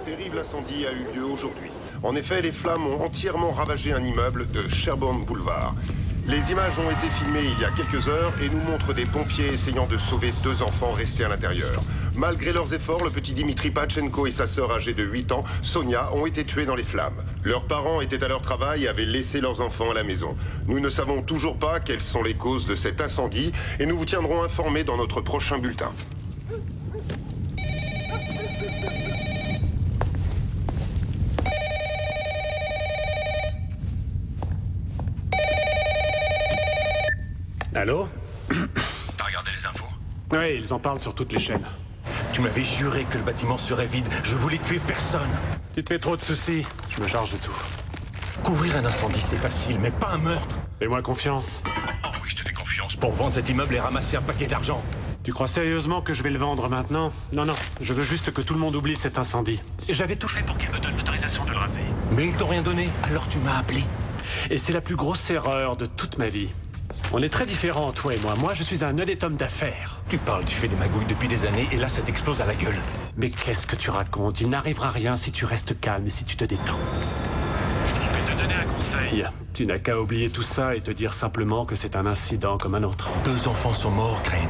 terrible incendie a eu lieu aujourd'hui. En effet, les flammes ont entièrement ravagé un immeuble de Sherbourne Boulevard. Les images ont été filmées il y a quelques heures et nous montrent des pompiers essayant de sauver 2 enfants restés à l'intérieur. Malgré leurs efforts, le petit Dimitri Pachenko et sa sœur âgée de 8 ans, Sonia, ont été tués dans les flammes. Leurs parents étaient à leur travail et avaient laissé leurs enfants à la maison. Nous ne savons toujours pas quelles sont les causes de cet incendie et nous vous tiendrons informés dans notre prochain bulletin. Allô? T'as regardé les infos? Oui, ils en parlent sur toutes les chaînes. Tu m'avais juré que le bâtiment serait vide. Je voulais tuer personne. Tu te fais trop de soucis. Je me charge de tout. Couvrir un incendie, c'est facile, mais pas un meurtre. Fais-moi confiance. Oh oui, je te fais confiance. Pour vendre cet immeuble et ramasser un paquet d'argent. Tu crois sérieusement que je vais le vendre maintenant? Non, non. Je veux juste que tout le monde oublie cet incendie. Et j'avais tout fait pour qu'ils me donnent l'autorisation de le raser. Mais ils t'ont rien donné, alors tu m'as appelé. Et c'est la plus grosse erreur de toute ma vie. On est très différents, toi et moi. Moi, je suis un honnête homme d'affaires. Tu parles, tu fais des magouilles depuis des années et là, ça t'explose à la gueule. Mais qu'est-ce que tu racontes? Il n'arrivera rien si tu restes calme et si tu te détends. Je vais te donner un conseil. Tu n'as qu'à oublier tout ça et te dire simplement que c'est un incident comme un autre. 2 enfants sont morts, Crane.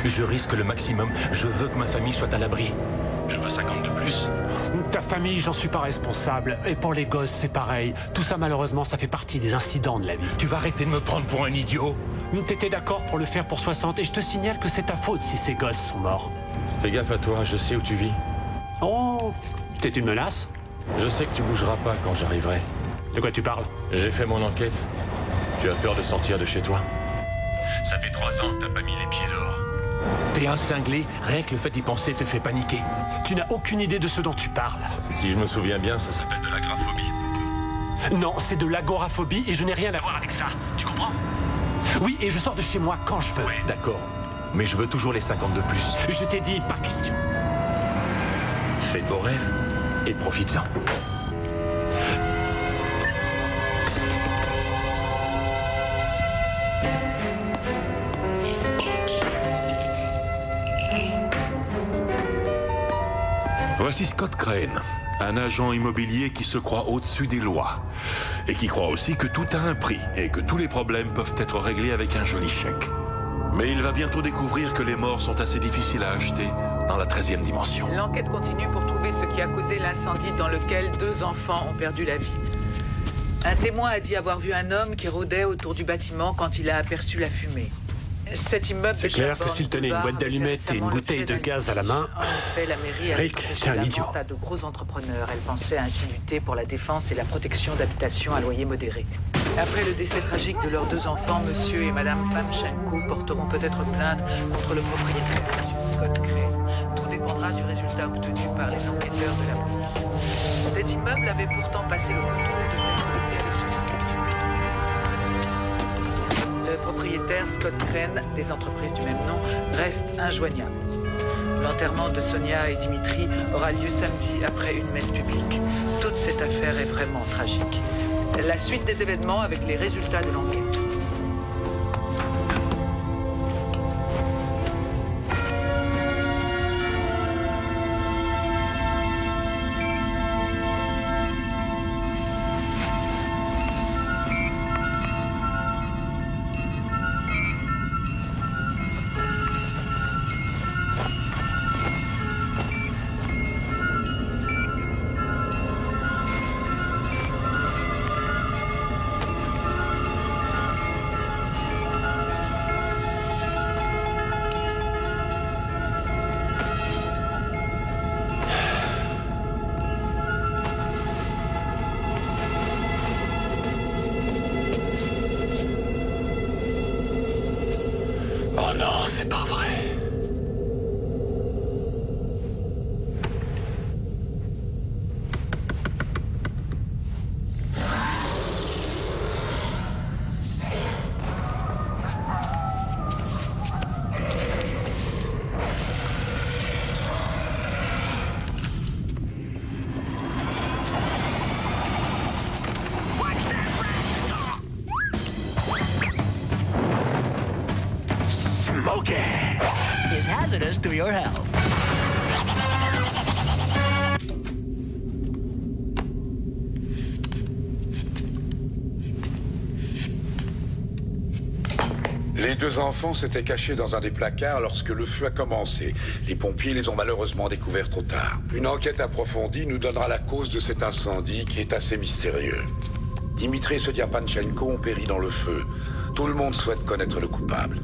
Je risque le maximum. Je veux que ma famille soit à l'abri. Je veux 50 de plus. Ta famille, j'en suis pas responsable. Et pour les gosses, c'est pareil. Tout ça, malheureusement, ça fait partie des incidents de la vie. Tu vas arrêter de me prendre pour un idiot? T'étais d'accord pour le faire pour 60 et je te signale que c'est ta faute si ces gosses sont morts. Fais gaffe à toi, je sais où tu vis. Oh, t'es une menace? Je sais que tu bougeras pas quand j'arriverai. De quoi tu parles? J'ai fait mon enquête. Tu as peur de sortir de chez toi? Ça fait 3 ans que t'as pas mis les pieds dehors. T'es un cinglé, rien que le fait d'y penser te fait paniquer. Tu n'as aucune idée de ce dont tu parles. Si je me souviens bien, ça s'appelle de l'agraphobie. Non, c'est de l'agoraphobie et je n'ai rien à voir avec ça. Tu comprends? Oui, et je sors de chez moi quand je veux. Ouais, d'accord. Mais je veux toujours les 50 de plus. Je t'ai dit, pas question. Fais de beaux rêves et profites-en. Voici Scott Crane, un agent immobilier qui se croit au-dessus des lois. Et qui croit aussi que tout a un prix et que tous les problèmes peuvent être réglés avec un joli chèque. Mais il va bientôt découvrir que les morts sont assez difficiles à acheter dans la 13e dimension. L'enquête continue pour trouver ce qui a causé l'incendie dans lequel 2 enfants ont perdu la vie. Un témoin a dit avoir vu un homme qui rôdait autour du bâtiment quand il a aperçu la fumée. Cet immeuble c'est clair que s'il tenait une boîte d'allumettes et une bouteille de gaz à la main... En effet, la mairie a Rick, t'es un idiot. à de gros entrepreneurs. Elle pensait ainsi lutter pour la défense et la protection d'habitations à loyer modéré. Après le décès tragique de leurs 2 enfants, monsieur et madame Pamchenko porteront peut-être plainte contre le propriétaire, monsieur Scott Crane. Tout dépendra du résultat obtenu par les enquêteurs de la police. Cet immeuble avait pourtant passé le contrôle de cette unité avec succès. Le propriétaire Scott Crane, des entreprises du même nom, reste injoignable. L'enterrement de Sonia et Dimitri aura lieu samedi après une messe publique. Toute cette affaire est vraiment tragique. La suite des événements avec les résultats de l'enquête. Oh non, c'est pas vrai. Is hazardous to your health. Les 2 enfants s'étaient cachés dans un des placards lorsque le feu a commencé. Les pompiers les ont malheureusement découverts trop tard. Une enquête approfondie nous donnera la cause de cet incendie qui est assez mystérieux. Dimitri et Sodia Panchenko ont péri dans le feu. Tout le monde souhaite connaître le coupable.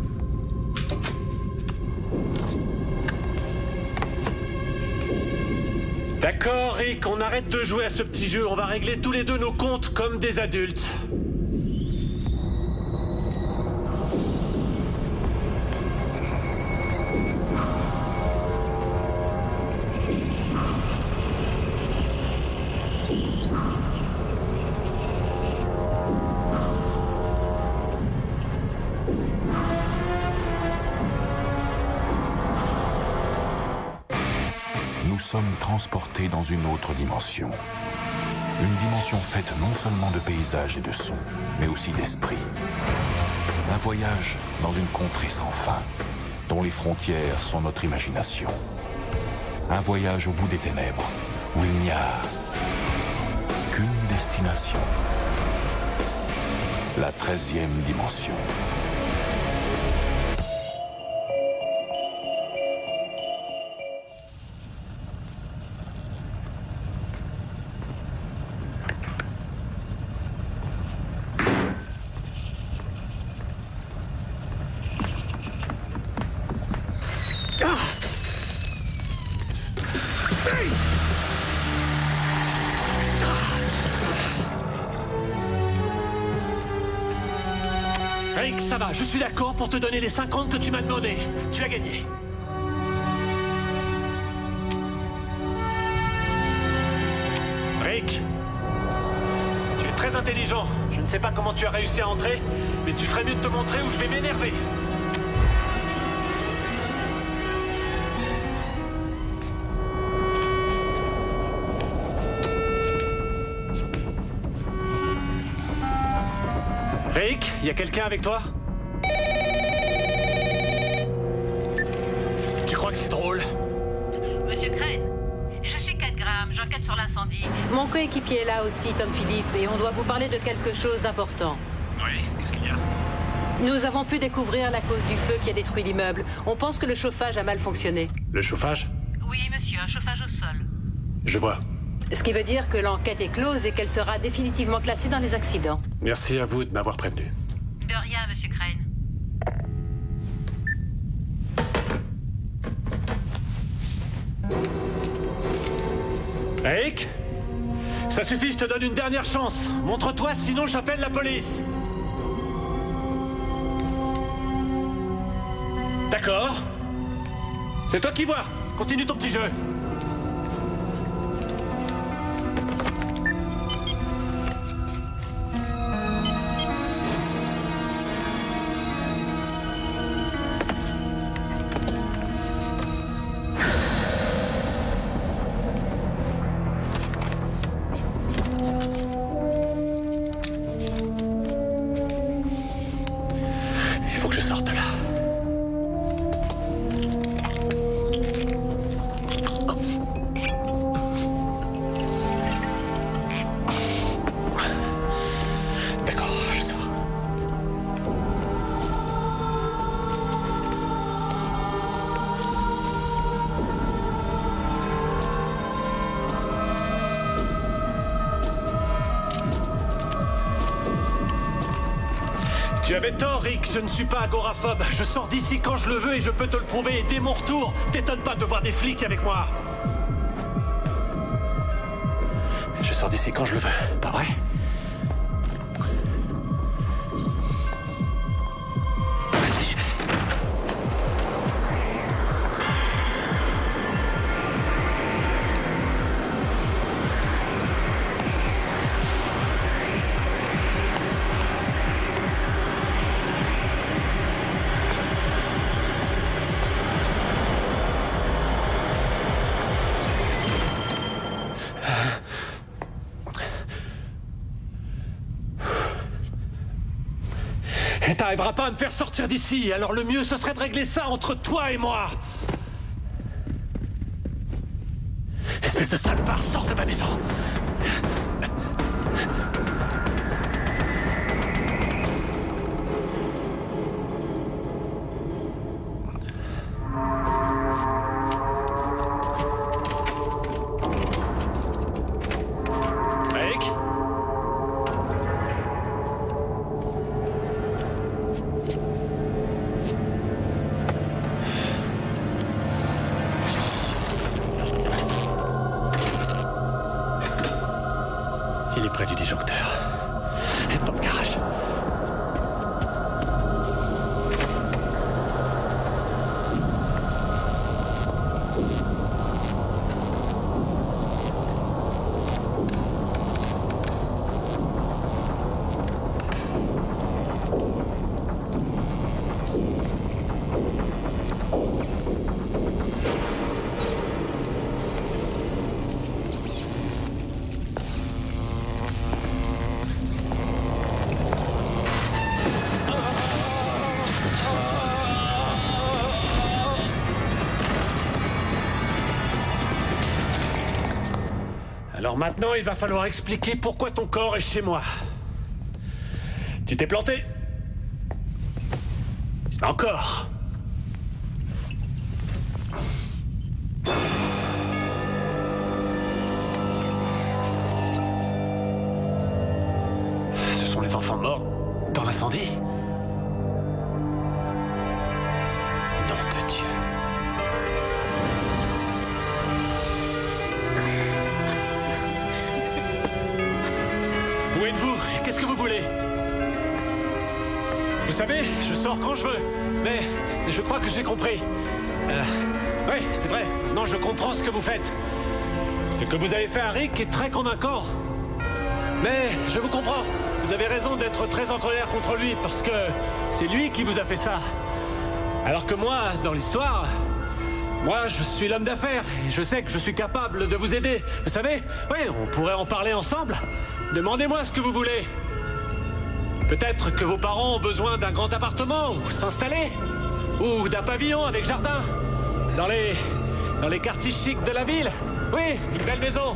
D'accord, Rick, on arrête de jouer à ce petit jeu. On va régler tous les deux nos comptes comme des adultes. Nous sommes transportés dans une autre dimension. Une dimension faite non seulement de paysages et de sons, mais aussi d'esprit. Un voyage dans une contrée sans fin, dont les frontières sont notre imagination. Un voyage au bout des ténèbres, où il n'y a qu'une destination. La 13e dimension. Rick, ça va, je suis d'accord pour te donner les 50 que tu m'as demandé. Tu as gagné. Rick, tu es très intelligent. Je ne sais pas comment tu as réussi à entrer, mais tu ferais mieux de te montrer ou je vais m'énerver. Rick, y a quelqu'un avec toi? Tu crois que c'est drôle? Monsieur Crane, je suis Kat Graham, j'enquête sur l'incendie. Mon coéquipier est là aussi, Tom Philippe, et on doit vous parler de quelque chose d'important. Oui, qu'est-ce qu'il y a? Nous avons pu découvrir la cause du feu qui a détruit l'immeuble. On pense que le chauffage a mal fonctionné. Le chauffage? Oui, monsieur, un chauffage au sol. Je vois. Ce qui veut dire que l'enquête est close et qu'elle sera définitivement classée dans les accidents. Merci à vous de m'avoir prévenu. De rien, monsieur Crane. Rick? Ça suffit, je te donne une dernière chance. Montre-toi, sinon j'appelle la police. D'accord. C'est toi qui vois. Continue ton petit jeu. Il faut que je sorte là. D'accord, je sors. Tu avais tort, Rick, je ne suis pas agoraphobe. Je sors d'ici quand je le veux et je peux te le prouver. Et dès mon retour, t'étonne pas de voir des flics avec moi. Je sors d'ici quand je le veux, pas vrai? Allez, j'y vais. Et t'arriveras pas à me faire sortir d'ici, alors le mieux ce serait de régler ça entre toi et moi. Espèce de salopard, sors de ma maison. Il est près du disjoncteur. Dans le garage. Alors maintenant, il va falloir expliquer pourquoi ton corps est chez moi. Tu t'es planté? Encore? Ce sont les enfants morts dans l'incendie? Nom de Dieu. Où êtes-vous? Qu'est-ce que vous voulez? Vous savez, je sors quand je veux, mais je crois que j'ai compris. Oui, c'est vrai, maintenant je comprends ce que vous faites. Ce que vous avez fait à Rick est très convaincant. Mais je vous comprends, vous avez raison d'être très en colère contre lui, parce que c'est lui qui vous a fait ça. Alors que moi, dans l'histoire, moi je suis l'homme d'affaires, et je sais que je suis capable de vous aider. Vous savez, oui, on pourrait en parler ensemble. Demandez-moi ce que vous voulez. Peut-être que vos parents ont besoin d'un grand appartement où s'installer. Ou d'un pavillon avec jardin. Dans les quartiers chics de la ville. Oui, une belle maison.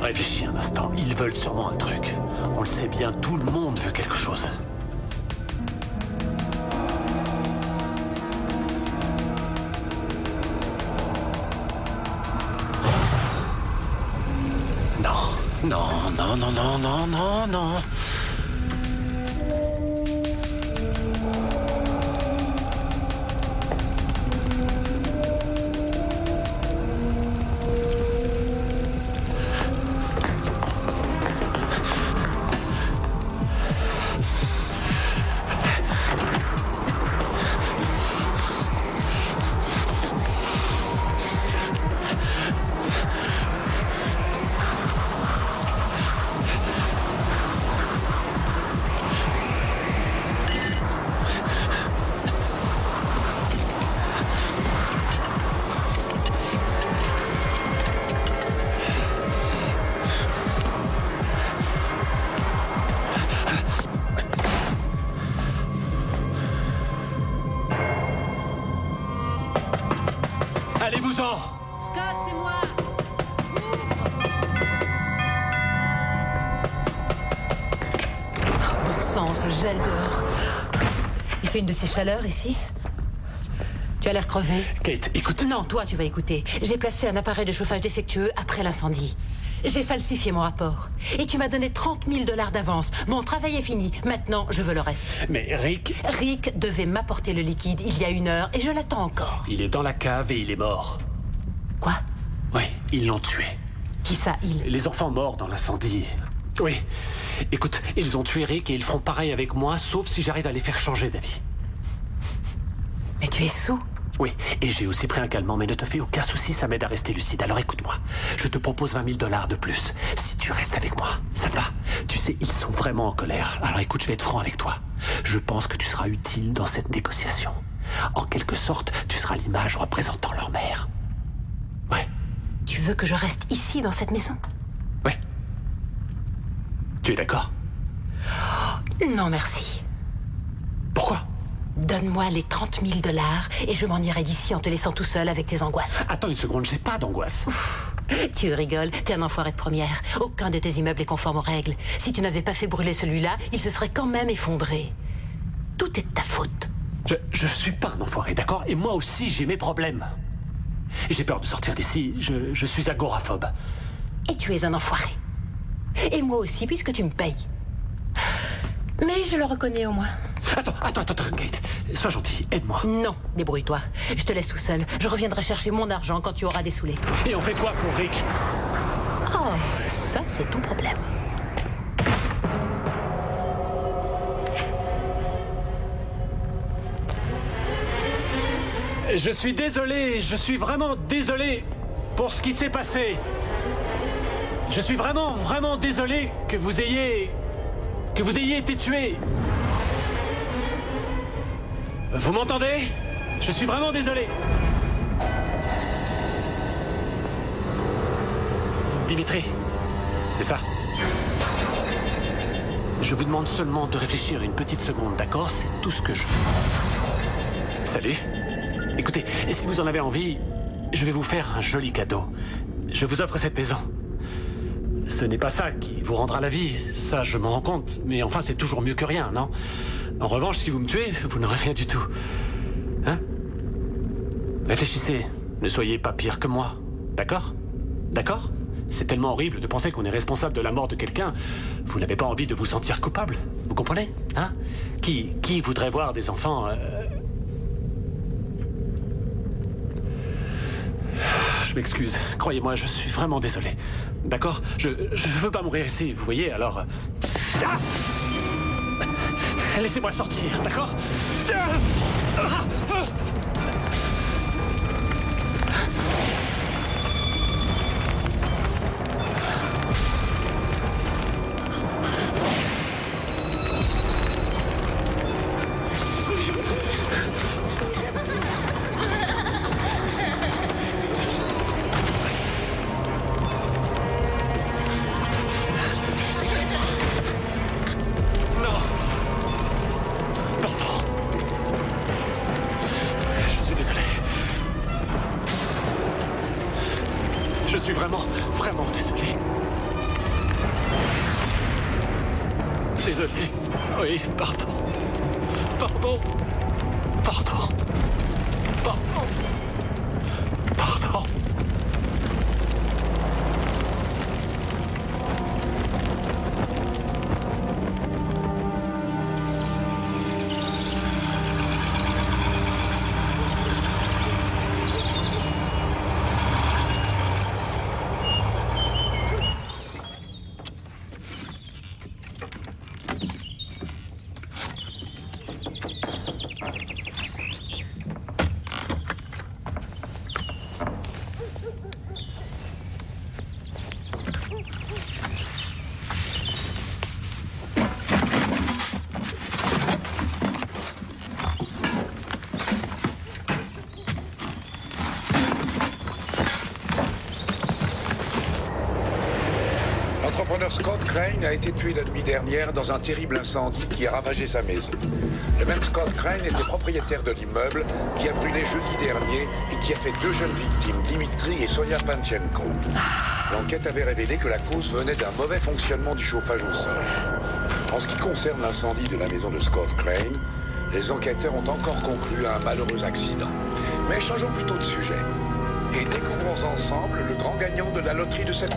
Réfléchis un instant, ils veulent sûrement un truc. On le sait bien, tout le monde veut quelque chose. Non, non, non, non, non, non, non. Allez-vous-en! Scott, c'est moi! Bon sang, ce gel dehors. Il fait une de ces chaleurs ici? Tu as l'air crevé. Kate, écoute. Non, toi, tu vas écouter. J'ai placé un appareil de chauffage défectueux après l'incendie. J'ai falsifié mon rapport. Et tu m'as donné 30 000 $ d'avance. Mon travail est fini. Maintenant, je veux le reste. Mais Rick... Rick devait m'apporter le liquide il y a 1 heure et je l'attends encore. Il est dans la cave et il est mort. Quoi? Oui, ils l'ont tué. Qui ça, il? Les enfants morts dans l'incendie. Oui. Écoute, ils ont tué Rick et ils feront pareil avec moi, sauf si j'arrive à les faire changer d'avis. Mais tu es sous? Oui, et j'ai aussi pris un calmant, mais ne te fais aucun souci, ça m'aide à rester lucide. Alors écoute-moi, je te propose 20 000 $ de plus. Si tu restes avec moi, ça te va? Tu sais, ils sont vraiment en colère. Alors écoute, je vais être franc avec toi. Je pense que tu seras utile dans cette négociation. En quelque sorte, tu seras l'image représentant leur mère. Ouais. Tu veux que je reste ici, dans cette maison? Ouais. Tu es d'accord? Non, merci. Pourquoi? Donne-moi les 30 000 $ et je m'en irai d'ici en te laissant tout seul avec tes angoisses. Attends une seconde, j'ai pas d'angoisse. Tu rigoles, t'es un enfoiré de première. Aucun de tes immeubles est conforme aux règles. Si tu n'avais pas fait brûler celui-là, il se serait quand même effondré. Tout est de ta faute. Je suis pas un enfoiré, d'accord? Et moi aussi, j'ai mes problèmes. Et j'ai peur de sortir d'ici, je suis agoraphobe. Et tu es un enfoiré. Et moi aussi, puisque tu me payes. Mais je le reconnais au moins. Attends, Kate. Sois gentil, aide-moi. Non, débrouille-toi. Je te laisse tout seul. Je reviendrai chercher mon argent quand tu auras dessoulé. Et on fait quoi pour Rick? Oh, ça, c'est ton problème. Je suis désolé, je suis vraiment désolé pour ce qui s'est passé. Je suis vraiment désolé que vous ayez été tué. Vous m'entendez? Je suis vraiment désolé. Dimitri, c'est ça. Je vous demande seulement de réfléchir une petite seconde, d'accord? C'est tout ce que je... Salut. Écoutez, et si vous en avez envie, je vais vous faire un joli cadeau. Je vous offre cette maison. Ce n'est pas ça qui vous rendra la vie, ça je m'en rends compte. Mais enfin, c'est toujours mieux que rien, non? En revanche, si vous me tuez, vous n'aurez rien du tout. Hein? Réfléchissez, ne soyez pas pire que moi, d'accord? D'accord? C'est tellement horrible de penser qu'on est responsable de la mort de quelqu'un. Vous n'avez pas envie de vous sentir coupable, vous comprenez? Hein? Qui voudrait voir des enfants... Je m'excuse, croyez-moi, je suis vraiment désolé. D'accord? Je veux pas mourir ici, vous voyez, alors... Ah! Laissez-moi sortir, d'accord? Je suis vraiment désolé. Désolé. Oui, pardon. Pardon. Pardon. Pardon. Pardon. L'entrepreneur Scott Crane a été tué la nuit dernière dans un terrible incendie qui a ravagé sa maison. Le même Scott Crane était propriétaire de l'immeuble qui a brûlé jeudi dernier et qui a fait 2 jeunes victimes, Dimitri et Sonia Panchenko. L'enquête avait révélé que la cause venait d'un mauvais fonctionnement du chauffage au sol. En ce qui concerne l'incendie de la maison de Scott Crane, les enquêteurs ont encore conclu à un malheureux accident. Mais changeons plutôt de sujet. Et découvrons ensemble le grand gagnant de la loterie de cette...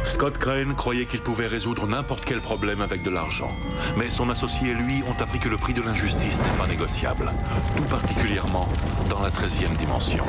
Scott Crane croyait qu'il pouvait résoudre n'importe quel problème avec de l'argent. Mais son associé et lui ont appris que le prix de l'injustice n'est pas négociable. Tout particulièrement dans la 13e dimension.